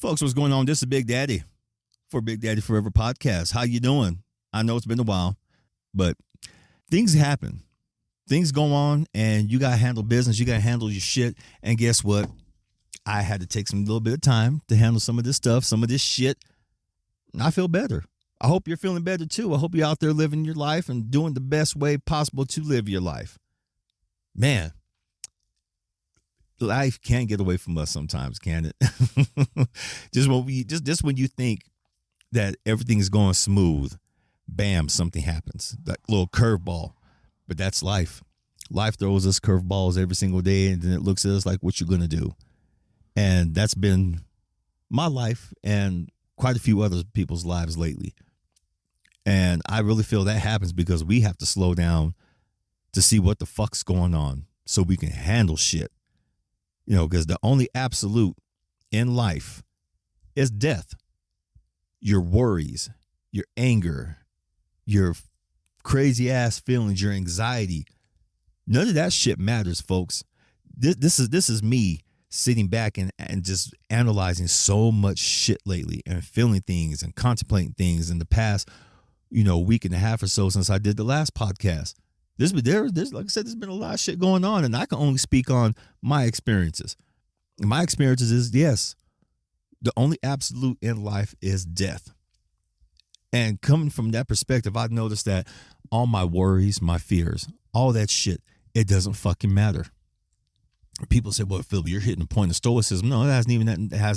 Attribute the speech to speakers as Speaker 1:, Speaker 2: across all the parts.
Speaker 1: Folks, what's going on? This is Big Daddy for Big Daddy Forever podcast. How you doing? I know it's been a while, but things happen. Things go on, and you got to handle business. You got to handle your shit. And guess what? I had to take some little bit of time to handle some of this stuff, some of this shit. And I feel better. I hope you're feeling better too. I hope you're out there living your life and doing the best way possible to live your life. Man, life can't get away from us sometimes, can it? just when you think that everything is going smooth, bam, something happens. That little curveball. But that's life. Life throws us curveballs every single day, and then it looks at us like, what you gonna do? And that's been my life and quite a few other people's lives lately. And I really feel that happens because we have to slow down to see what the fuck's going on so we can handle shit. You know, because the only absolute in life is death. Your worries, your anger, your crazy ass feelings, your anxiety. None of that shit matters, folks. This is me sitting back and just analyzing so much shit lately and feeling things and contemplating things in the past, week and a half or so since I did the last podcast. There's like I said, there's been a lot of shit going on, and I can only speak on my experiences. And my experiences is, yes, the only absolute in life is death. And coming from that perspective, I've noticed that all my worries, my fears, all that shit, it doesn't fucking matter. People say, well, Phil, you're hitting the point of stoicism. No, it has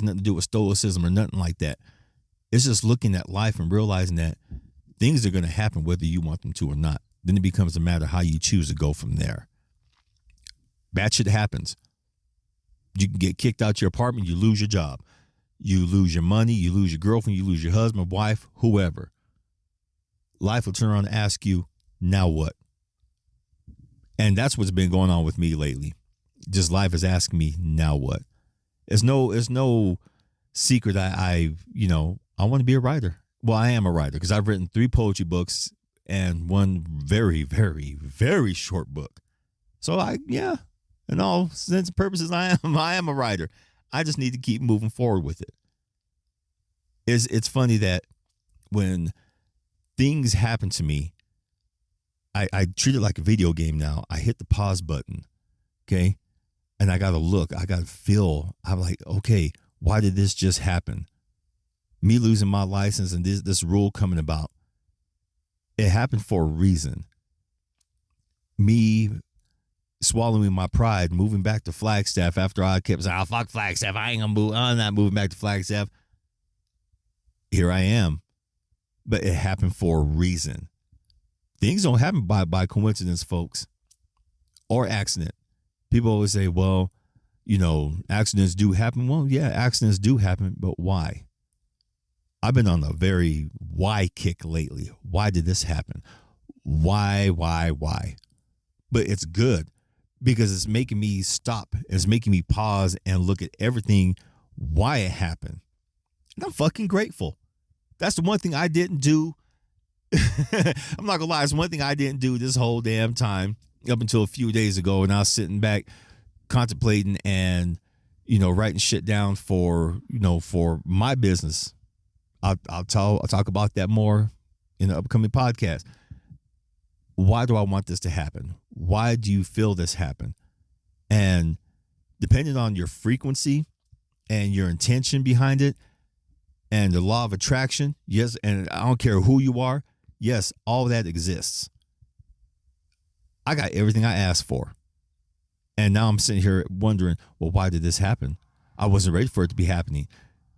Speaker 1: nothing to do with stoicism or nothing like that. It's just looking at life and realizing that things are going to happen whether you want them to or not. Then it becomes a matter of how you choose to go from there. Bad shit happens. You can get kicked out your apartment. You lose your job. You lose your money. You lose your girlfriend. You lose your husband, wife, whoever. Life will turn around and ask you, now what? And that's what's been going on with me lately. Just life is asking me, now what? It's no secret I want to be a writer. Well, I am a writer because I've written 3 poetry books and one very, very, very short book. So in all sense and purposes, I am a writer. I just need to keep moving forward with it. It's funny that when things happen to me, I treat it like a video game now. I hit the pause button, okay? And I got to look. I got to feel. I'm like, okay, why did this just happen? Me losing my license and this rule coming about. It happened for a reason. Me swallowing my pride, moving back to Flagstaff after I kept saying, oh, fuck Flagstaff. I ain't gonna move. I'm not moving back to Flagstaff. Here I am. But it happened for a reason. Things don't happen by coincidence, folks, or accident. People always say, well, accidents do happen. Well, yeah, accidents do happen, but why? I've been on a very why kick lately. Why did this happen? Why? But it's good because it's making me stop. It's making me pause and look at everything, why it happened. And I'm fucking grateful. That's the one thing I didn't do. I'm not gonna lie. It's one thing I didn't do this whole damn time up until a few days ago. And I was sitting back contemplating and, writing shit down for my business. I'll talk about that more in the upcoming podcast. Why do I want this to happen? Why do you feel this happen? And depending on your frequency and your intention behind it and the law of attraction, yes, and I don't care who you are, yes, all of that exists. I got everything I asked for. And now I'm sitting here wondering, well, why did this happen? I wasn't ready for it to be happening.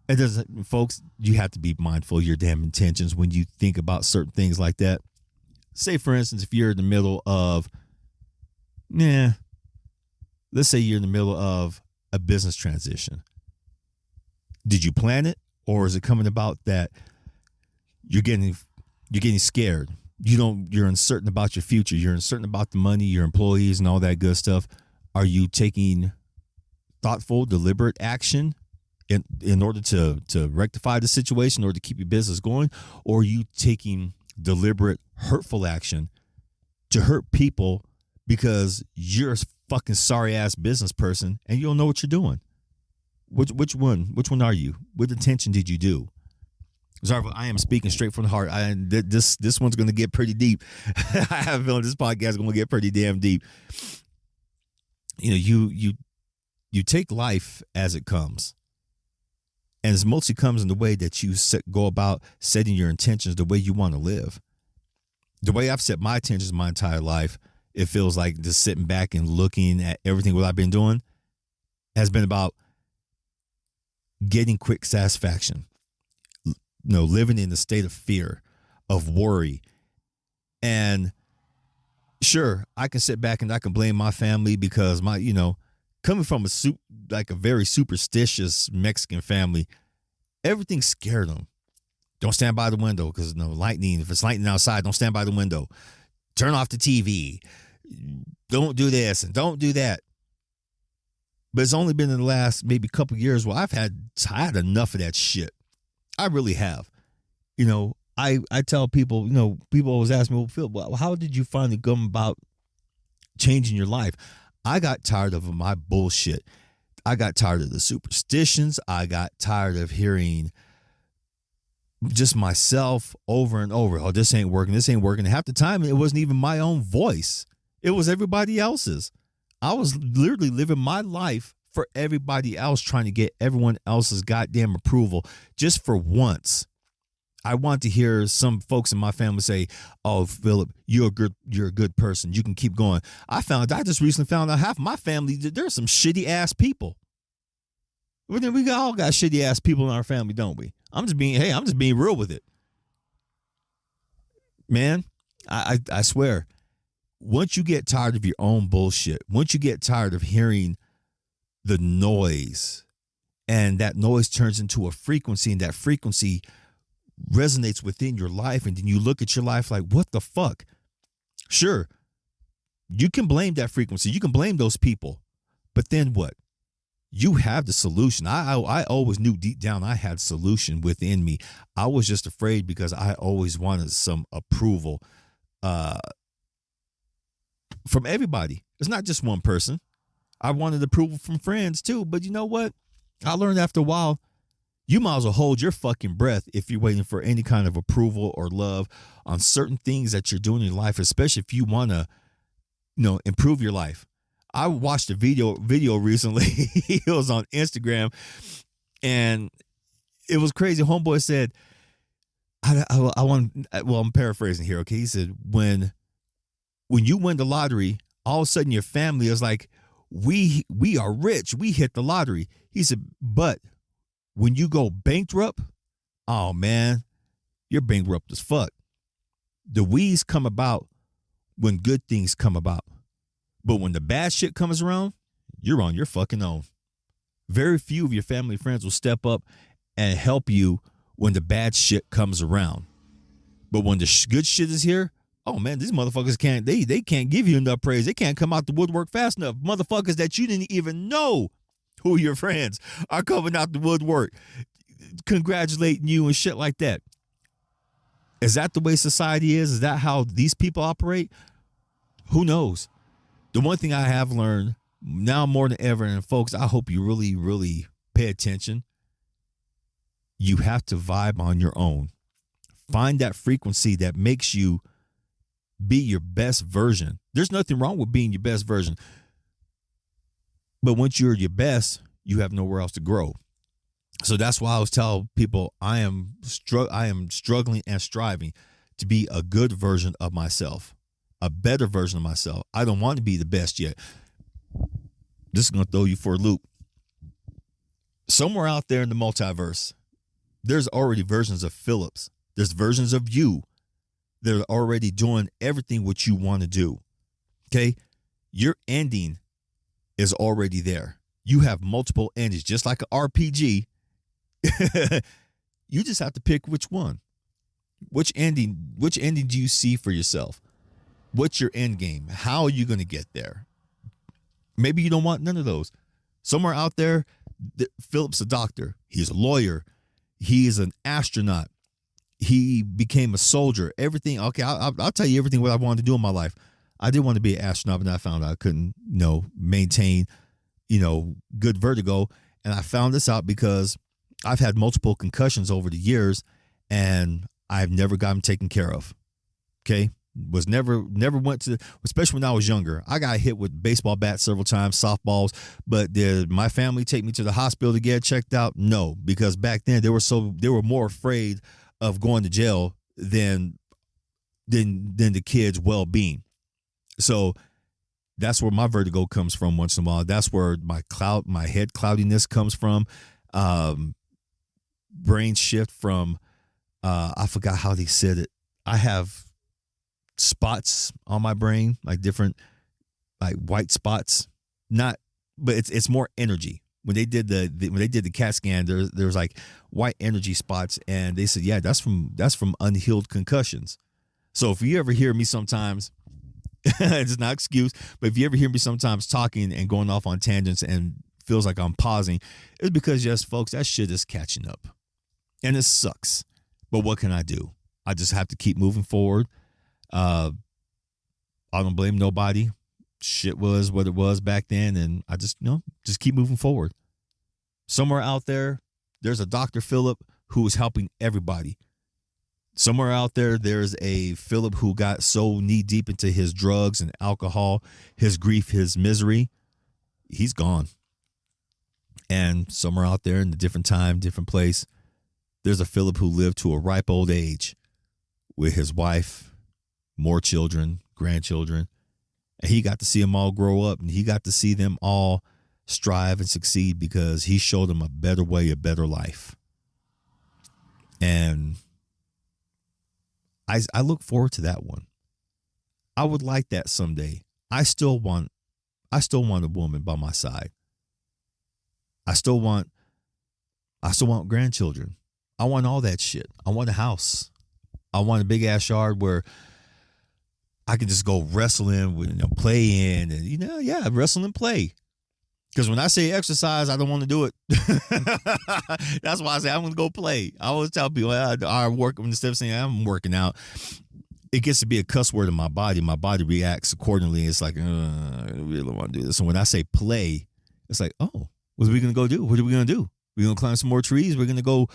Speaker 1: It doesn't, folks, you have to be mindful of your damn intentions when you think about certain things like that. Say, for instance, if you're in the middle of, let's say you're in the middle of a business transition. Did you plan it, or is it coming about that you're getting scared? You're uncertain about your future. You're uncertain about the money, your employees, and all that good stuff. Are you taking thoughtful, deliberate action in order to rectify the situation, in order to keep your business going? Or are you taking deliberate, hurtful action to hurt people because you're a fucking sorry ass business person and you don't know what you're doing? Which one? Which one are you? What intention did you do? Zarva, I am speaking straight from the heart. This one's going to get pretty deep. I have a feeling this podcast is going to get pretty damn deep. You know, you take life as it comes, and it mostly comes in the way that you go about setting your intentions, the way you want to live. The way I've set my intentions my entire life, it feels like just sitting back and looking at everything what I've been doing has been about getting quick satisfaction. Living in a state of fear, of worry. And sure, I can sit back and I can blame my family because coming from a very superstitious Mexican family, everything scared them. Don't stand by the window because lightning. If it's lightning outside, don't stand by the window. Turn off the TV. Don't do this and don't do that. But it's only been in the last maybe couple of years where I had enough of that shit. I really have. I tell people, people always ask me, well, Phil, how did you finally come about changing your life? I got tired of my bullshit. I got tired of the superstitions. I got tired of hearing just myself over and over. Oh, this ain't working. This ain't working. Half the time, it wasn't even my own voice. It was everybody else's. I was literally living my life for everybody else, trying to get everyone else's goddamn approval just for once. I want to hear some folks in my family say, "Oh, Philip, you're a good person. You can keep going." I just recently found out half my family, there's some shitty ass people. We all got shitty ass people in our family, don't we? I'm just being real with it. Man, I swear, once you get tired of your own bullshit, once you get tired of hearing the noise, and that noise turns into a frequency, and that frequency resonates within your life, and then you look at your life like, what the fuck? Sure, you can blame that frequency. You can blame those people. But then what? You have the solution. I always knew deep down I had solution within me. I was just afraid because I always wanted some approval from everybody. It's not just one person. I wanted approval from friends too. But you know what? I learned after a while, you might as well hold your fucking breath if you're waiting for any kind of approval or love on certain things that you're doing in your life, especially if you want to, improve your life. I watched a video recently. It was on Instagram, and it was crazy. Homeboy said, I'm paraphrasing here, okay? He said, when you win the lottery, all of a sudden your family is like, we are rich. We hit the lottery. He said, but when you go bankrupt, oh man, you're bankrupt as fuck. The we's come about when good things come about. But when the bad shit comes around, you're on your fucking own. Very few of your family and friends will step up and help you when the bad shit comes around. But when the good shit is here, oh man, these motherfuckers they can't give you enough praise. They can't come out the woodwork fast enough. Motherfuckers that you didn't even know who your friends are coming out the woodwork, congratulating you and shit like that. Is that the way society is? Is that how these people operate? Who knows? The one thing I have learned now more than ever, and folks, I hope you really, really pay attention. You have to vibe on your own. Find that frequency that makes you be your best version. There's nothing wrong with being your best version. But once you're your best, you have nowhere else to grow. So that's why I always tell people I am struggling and striving to be a good version of myself, a better version of myself. I don't want to be the best yet. This is going to throw you for a loop. Somewhere out there in the multiverse, there's already versions of Phillips. There's versions of you that are already doing everything what you want to do. Okay? Your ending is already there. You have multiple endings, just like an RPG. You just have to pick which one. Which ending do you see for yourself? What's your end game? How are you going to get there? Maybe you don't want none of those. Somewhere out there, Philip's a doctor. He's a lawyer. He is an astronaut. He became a soldier. Everything. Okay, I'll tell you everything what I wanted to do in my life. I did want to be an astronaut, but I found out I couldn't, maintain, good vertigo. And I found this out because I've had multiple concussions over the years, and I've never gotten taken care of. Okay. Was never went to, especially when I was younger. I got hit with baseball bats several times, softballs, but did my family take me to the hospital to get checked out? No, because back then they were more afraid of going to jail than the kids' well-being. So that's where my vertigo comes from once in a while. That's where my head cloudiness comes from. Brain shift from, I forgot how they said it. I have spots on my brain, like different, like white spots. But it's more energy. When they did the CAT scan, there's like white energy spots, and they said, yeah, that's from unhealed concussions. So if you ever hear me sometimes, it's not an excuse, but if you ever hear me sometimes talking and going off on tangents and feels like I'm pausing, it's because, yes, folks, that shit is catching up. And it sucks. But what can I do? I just have to keep moving forward. I don't blame nobody. Shit was what it was back then, and I just keep moving forward. Somewhere out there, there's a Dr. Philip who is helping everybody. Somewhere out there, there's a Philip who got so knee deep into his drugs and alcohol, his grief, his misery, he's gone. And somewhere out there in a different time, different place, there's a Philip who lived to a ripe old age with his wife, more children, grandchildren, and he got to see them all grow up, and he got to see them all strive and succeed because he showed them a better way, a better life. And I look forward to that one. I would like that someday. I still want a woman by my side. I still want grandchildren. I want all that shit. I want a house. I want a big ass yard where I can just go wrestle in, play in, and wrestle and play. Because when I say exercise, I don't want to do it. That's why I say I'm going to go play. I always tell people I work, instead of saying I'm working out, it gets to be a cuss word in my body. My body reacts accordingly. It's like, I really don't want to do this. And when I say play, it's like, oh, what are we going to go do? What are we going to do? We're going to climb some more trees. We're going to go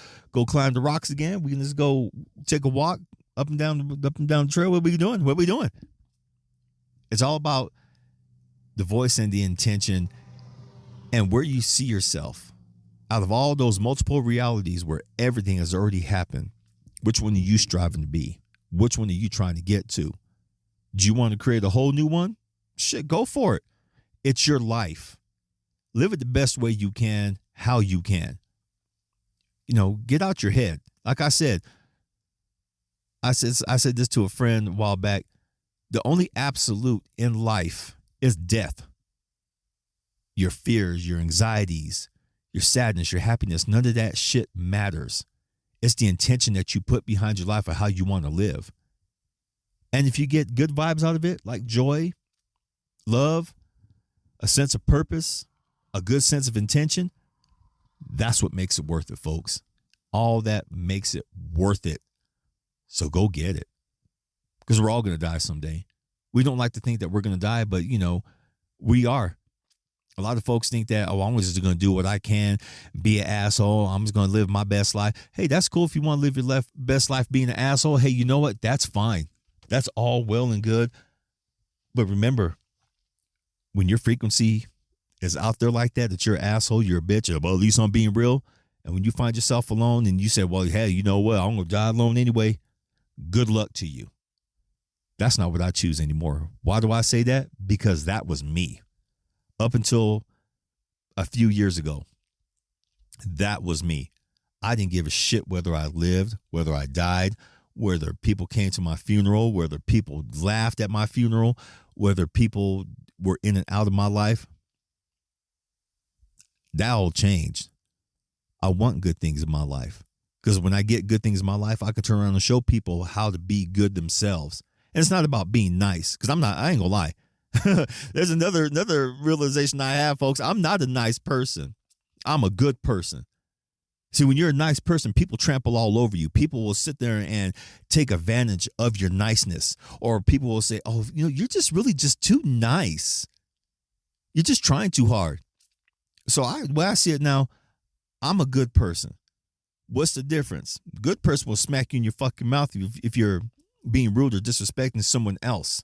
Speaker 1: climb the rocks again. We're going to just go take a walk up and down the trail. What are we doing? What are we doing? It's all about the voice and the intention and where you see yourself. Out of all those multiple realities where everything has already happened, which one are you striving to be? Which one are you trying to get to? Do you want to create a whole new one? Shit, go for it. It's your life. Live it the best way you can, how you can. Get out your head. Like I said this to a friend a while back. The only absolute in life is death. Your fears, your anxieties, your sadness, your happiness, none of that shit matters. It's the intention that you put behind your life of how you want to live. And if you get good vibes out of it, like joy, love, a sense of purpose, a good sense of intention, that's what makes it worth it, folks. All that makes it worth it. So go get it. Because we're all going to die someday. We don't like to think that we're going to die, but, we are. A lot of folks think that, I'm just going to do what I can, be an asshole. I'm just going to live my best life. Hey, that's cool if you want to live your best life being an asshole. Hey, you know what? That's fine. That's all well and good. But remember, when your frequency is out there like that you're an asshole, you're a bitch, well, at least I'm being real. And when you find yourself alone and you say, well, hey, you know what? I'm going to die alone anyway. Good luck to you. That's not what I choose anymore. Why do I say that? Because that was me. Up until a few years ago, that was me. I didn't give a shit whether I lived, whether I died, whether people came to my funeral, whether people laughed at my funeral, whether people were in and out of my life. That all changed. I want good things in my life. Because when I get good things in my life, I can turn around and show people how to be good themselves. And it's not about being nice, because I ain't gonna lie. There's another realization I have, folks. I'm not a nice person. I'm a good person. See, when you're a nice person, people trample all over you. People will sit there and take advantage of your niceness. Or people will say, oh, you're just really just too nice. You're just trying too hard. So I see it now, I'm a good person. What's the difference? Good person will smack you in your fucking mouth if you're being rude or disrespecting someone else.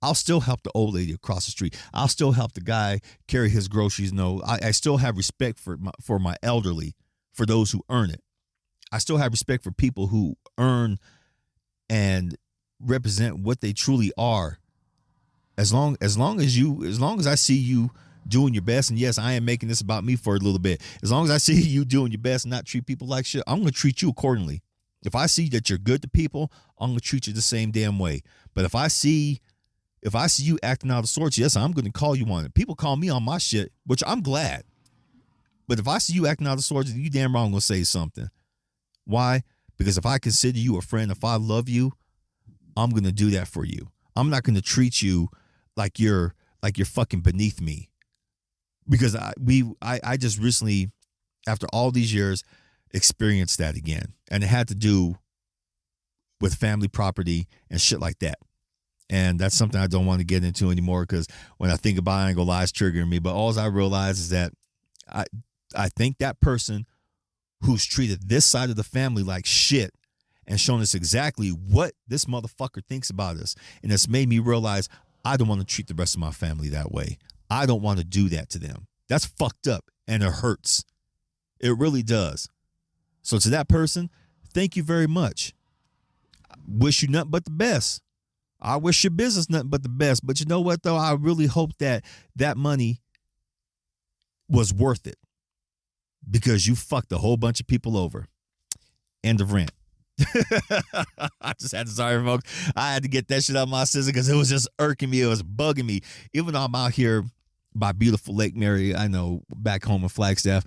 Speaker 1: I'll still help the old lady across the street. I'll still help the guy carry his groceries. No, I still have respect for my elderly, for those who earn it. I still have respect for people who earn and represent what they truly are. As long as I see you doing your best, and yes, I am making this about me for a little bit. As long as I see you doing your best and not treat people like shit, I'm going to treat you accordingly. If I see that you're good to people, I'm going to treat you the same damn way. But if I see you acting out of sorts, yes, I'm going to call you on it. People call me on my shit, which I'm glad. But if I see you acting out of sorts, you damn wrong going to say something. Why? Because if I consider you a friend, if I love you, I'm going to do that for you. I'm not going to treat you like you're fucking beneath me. Because I just recently, after all these years, experienced that again. And it had to do with family property and shit like that. And that's something I don't want to get into anymore, because when I think about it, I ain't gonna lie, it's triggering me. But all I realize is that I think that person who's treated this side of the family like shit and shown us exactly what this motherfucker thinks about us, and it's made me realize I don't want to treat the rest of my family that way. I don't want to do that to them. That's fucked up, and it hurts. It really does. So to that person, thank you very much. Wish you nothing but the best. I wish your business nothing but the best. But you know what, though? I really hope that money was worth it, because you fucked a whole bunch of people over. End of rant. I just had to, sorry, folks. I had to get that shit out of my system because it was just irking me. It was bugging me. Even though I'm out here by beautiful Lake Mary, I know, back home in Flagstaff,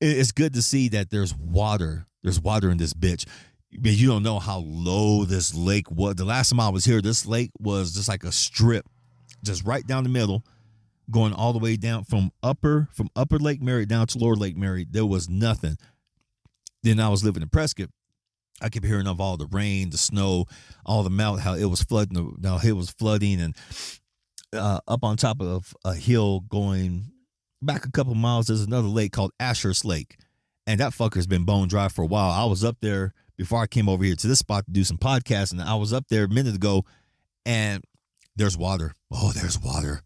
Speaker 1: it's good to see that there's water. There's water in this bitch. You don't know how low this lake was. The last time I was here, this lake was just like a strip, just right down the middle, going all the way down from upper Lake Mary down to lower Lake Mary. There was nothing. Then I was living in Prescott. I kept hearing of all the rain, the snow, all the melt, how it was flooding. Now it was flooding, and up on top of a hill going back a couple miles, there's another lake called Ashurst Lake, and that fucker's been bone dry for a while. I was up there before I came over here to this spot to do some podcasting. I was up there a minute ago, and there's water. Oh, there's water.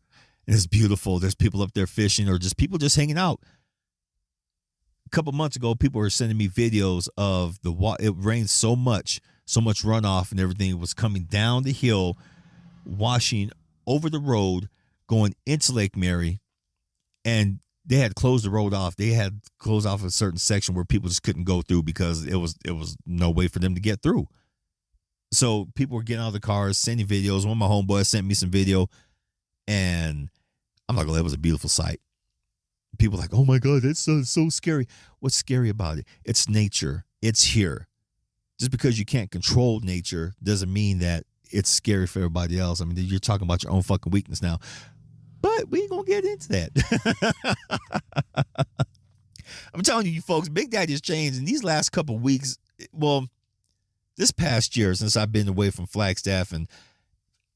Speaker 1: And it's beautiful. There's people up there fishing, or just people just hanging out. A couple months ago, people were sending me videos of the water. It rained so much runoff and everything. It was coming down the hill, washing over the road, going into Lake Mary, and they had closed the road off. They had closed off a certain section where people just couldn't go through because it was no way for them to get through. So people were getting out of the cars, sending videos. One of my homeboys sent me some video, and I'm not gonna lie, it was a beautiful sight. People are like, oh my God, that's so scary. What's scary about it? It's nature. It's here. Just because you can't control nature doesn't mean that it's scary for everybody else. I mean, you're talking about your own fucking weakness now. But we ain't gonna get into that. I'm telling you folks, Big Daddy has changed in these last couple of weeks. Well, this past year, since I've been away from Flagstaff and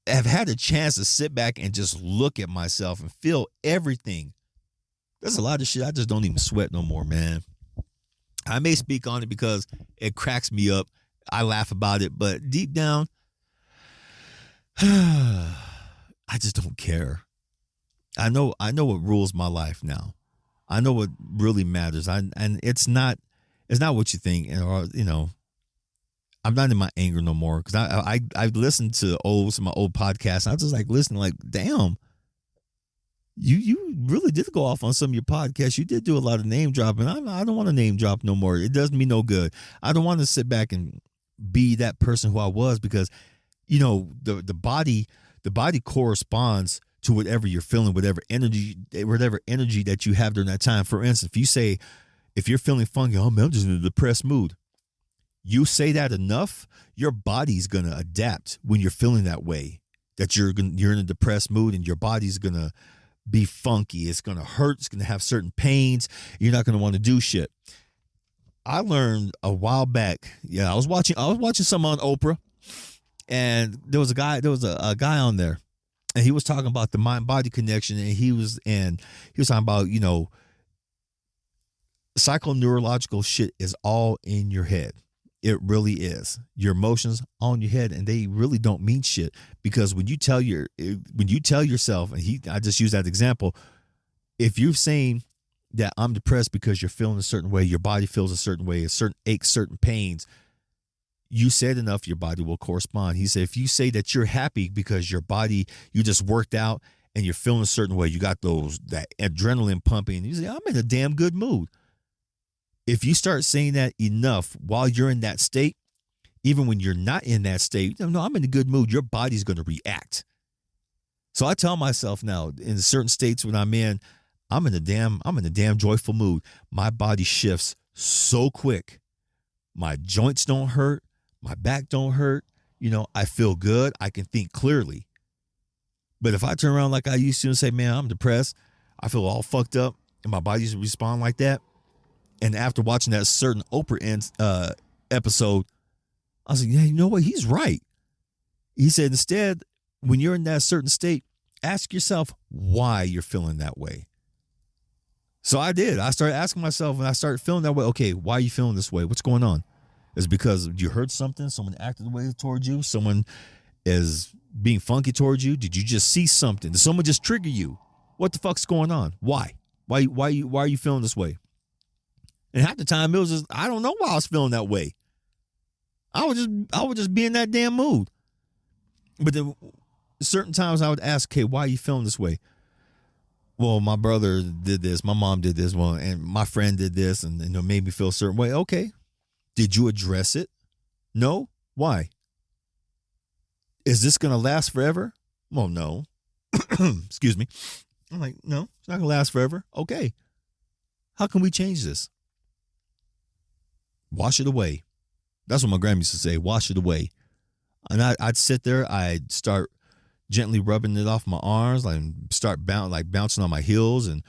Speaker 1: have had a chance to sit back and just look at myself and feel everything. There's a lot of shit I just don't even sweat no more, man. I may speak on it because it cracks me up. I laugh about it, but deep down, I just don't care. I know what rules my life now. I know what really matters. And it's not what you think, or I'm not in my anger no more, because I listened to some of my old podcasts. And I was just like listening, like, damn, you really did go off on some of your podcasts. You did do a lot of name dropping. I don't want to name drop no more. It does me no good. I don't want to sit back and be that person who I was, because the body corresponds to whatever you're feeling, whatever energy that you have during that time. For instance, if you're feeling funky, oh man, I'm just in a depressed mood. You say that enough, your body's gonna adapt when you're feeling that way. That you're in a depressed mood, and your body's gonna be funky. It's gonna hurt. It's gonna have certain pains. You're not gonna want to do shit. I learned a while back. Yeah, I was watching some on Oprah, and there was a guy on there, and he was talking about the mind-body connection, and he was talking about, Psychoneurological shit is all in your head. It really is. Your emotions on your head, and they really don't mean shit, because when you tell yourself, and I just use that example, if you're saying that I'm depressed because you're feeling a certain way, your body feels a certain way, a certain aches, certain pains, you said enough, your body will correspond. He said, if you say that you're happy because your body, you just worked out and you're feeling a certain way, you got that adrenaline pumping, and you say, I'm in a damn good mood. If you start saying that enough while you're in that state, even when you're not in that state, no, I'm in a good mood, your body's going to react. So I tell myself now, in certain states when I'm in a damn joyful mood, my body shifts so quick. My joints don't hurt. My back don't hurt. I feel good. I can think clearly. But if I turn around like I used to and say, man, I'm depressed, I feel all fucked up, and my body used to respond like that. And after watching that certain Oprah episode, I was like, yeah, you know what? He's right. He said, instead, when you're in that certain state, ask yourself why you're feeling that way. So I did. I started asking myself, and I started feeling that way. Okay, why are you feeling this way? What's going on? Is it because you heard something? Someone acted the way towards you? Someone is being funky towards you? Did you just see something? Did someone just trigger you? What the fuck's going on? Why? Why are you feeling this way? And half the time it was just, I don't know why I was feeling that way. I would just be in that damn mood. But then certain times I would ask, okay, why are you feeling this way? Well, my brother did this, my mom did this, well, and my friend did this, and it made me feel a certain way. Okay. Did you address it? No? Why? Is this going to last forever? Well, no. Excuse me. I'm like, no, it's not going to last forever. Okay. How can we change this? Wash it away. That's what my grandma used to say, wash it away. And I'd sit there, I'd start gently rubbing it off my arms, like start bouncing on my heels, and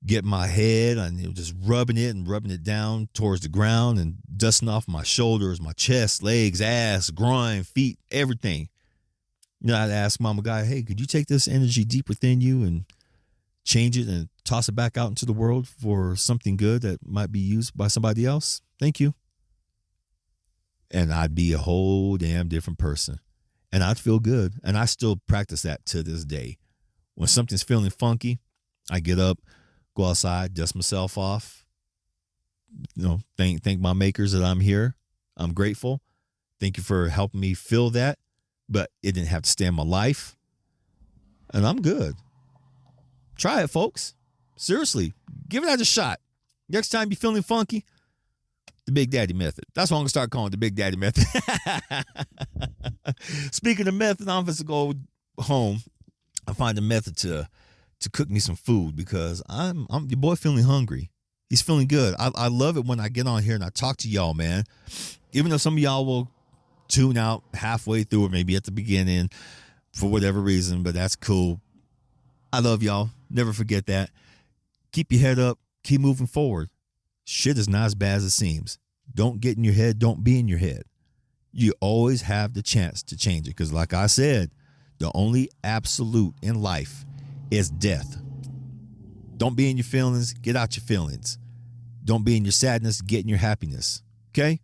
Speaker 1: get my head and just rubbing it down towards the ground, and dusting off my shoulders, my chest, legs, ass, groin, feet, everything. I'd ask Mama Guy, hey, could you take this energy deep within you and change it and toss it back out into the world for something good that might be used by somebody else? Thank you. And I'd be a whole damn different person. And I'd feel good. And I still practice that to this day. When something's feeling funky, I get up, go outside, dust myself off. Thank my makers that I'm here. I'm grateful. Thank you for helping me feel that. But it didn't have to stay in my life. And I'm good. Try it, folks. Seriously, give it a shot. Next time you're feeling funky, the Big Daddy method. That's what I'm going to start calling the Big Daddy method. Speaking of method, I'm going to go home and find a method to cook me some food, because I'm your boy feeling hungry. He's feeling good. I love it when I get on here and I talk to y'all, man. Even though some of y'all will tune out halfway through or maybe at the beginning for whatever reason, but that's cool. I love y'all. Never forget that. Keep your head up. Keep moving forward. Shit is not as bad as it seems. Don't get in your head. Don't be in your head. You always have the chance to change it, because like I said, the only absolute in life is death. Don't be in your feelings. Get out your feelings. Don't be in your sadness. Get in your happiness. Okay?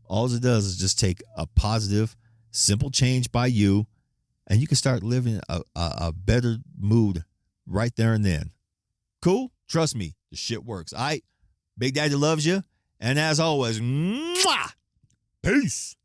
Speaker 1: All it does is just take a positive, simple change by you, and you can start living a better mood right there and then. Cool? Trust me, the shit works. All right? Big Daddy loves you. And as always, mwah! Peace.